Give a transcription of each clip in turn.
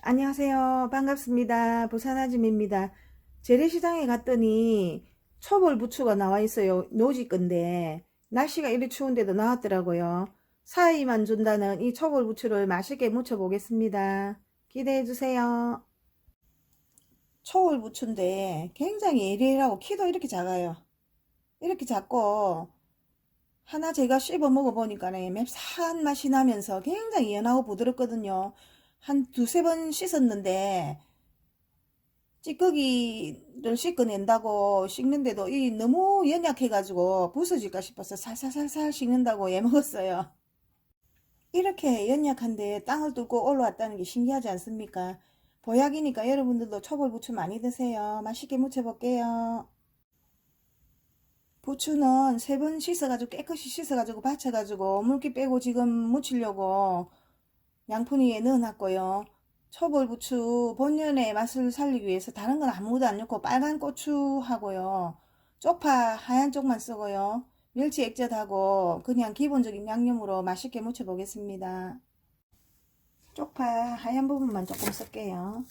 안녕하세요. 반갑습니다. 부산 아줌입니다. 재래시장에 갔더니 초벌 부추가 나와 있어요. 노지 건데 날씨가 이리 추운데도 나왔더라고요. 사이만 준다는 이 초벌 부추를 맛있게 무쳐 보겠습니다. 기대해 주세요. 초벌 부추인데 굉장히 예리하고 키도 이렇게 작아요. 이렇게 작고 하나 제가 씹어 먹어보니까 맵싸한 맛이 나면서 굉장히 연하고 부드럽거든요. 한 두세 번 씻었는데 찌꺼기를 씻어낸다고 씻는데도 이 너무 연약해가지고 부서질까 싶어서 살살살살 씻는다고 먹었어요. 이렇게 연약한데 땅을 뚫고 올라왔다는 게 신기하지 않습니까? 보약이니까 여러분들도 초벌 부추 많이 드세요. 맛있게 무쳐볼게요. 부추는 세 번 씻어가지고 깨끗이 씻어가지고 받쳐가지고 물기 빼고 지금 무치려고 양푼위에 넣어놨고요. 초벌부추 본연의 맛을 살리기 위해서 다른 건 아무것도 안 넣고 빨간 고추하고요. 쪽파 하얀 쪽만 쓰고요. 멸치 액젓하고 그냥 기본적인 양념으로 맛있게 무쳐 보겠습니다. 쪽파 하얀 부분만 조금 쓸게요.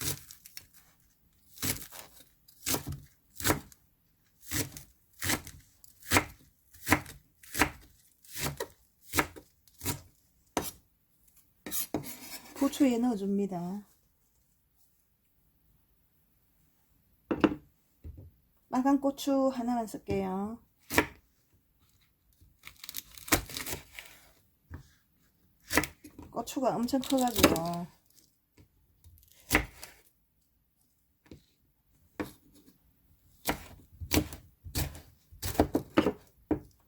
부추에 넣어줍니다. 빨간 고추 하나만 쓸게요. 고추가 엄청 커가지고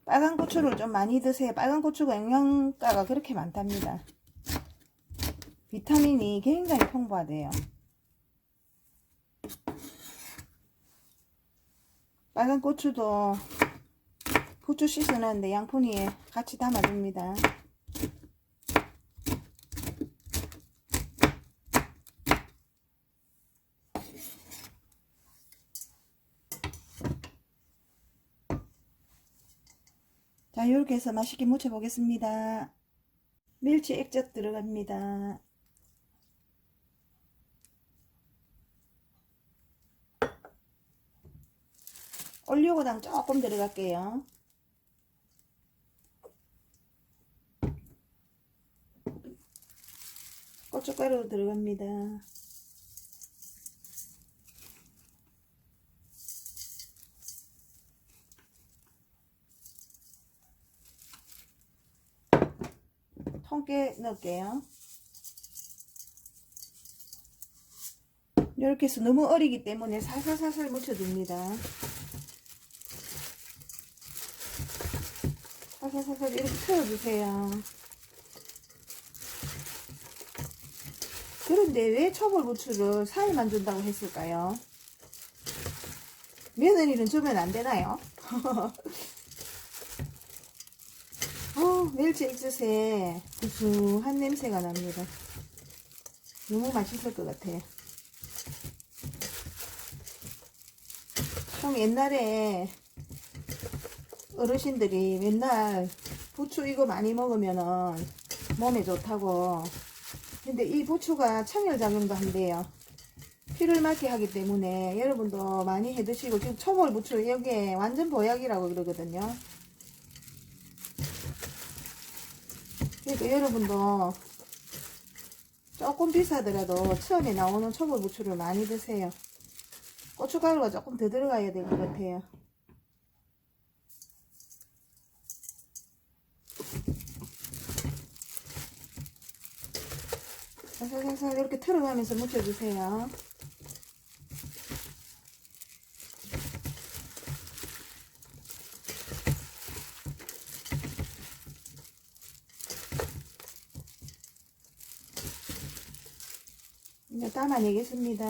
빨간 고추를 좀 많이 드세요. 빨간 고추가 영양가가 그렇게 많답니다. 비타민이 굉장히 풍부하대요. 빨간 고추도 부추 씻어놨는데 양푼위에 같이 담아줍니다. 자, 이렇게 해서 맛있게 무쳐 보겠습니다. 멸치 액젓 들어갑니다. 올리고당 조금 들어갈게요. 고춧가루 들어갑니다. 통깨 넣을게요. 이렇게 해서 너무 어리기 때문에 살살살살 묻혀줍니다. 살살살살 이렇게 틀어주세요. 그런데 왜 초벌부추를 사이만 준다고 했을까요? 며느리는 주면 안 되나요? 멸치 액젓에 구수한 냄새가 납니다. 너무 맛있을 것 같아요. 참 옛날에 어르신들이 맨날 부추 이거 많이 먹으면은 몸에 좋다고. 근데 이 부추가 청열작용도 한대요. 피를 맑게 하기 때문에 여러분도 많이 해 드시고, 지금 초벌 부추 여기에 완전 보약이라고 그러거든요. 그러니까 여러분도 조금 비싸더라도 처음에 나오는 초벌 부추를 많이 드세요. 고춧가루가 조금 더 들어가야 될 것 같아요. 살살살살 이렇게 틀어가면서 묻혀주세요. 이제 담아내겠습니다.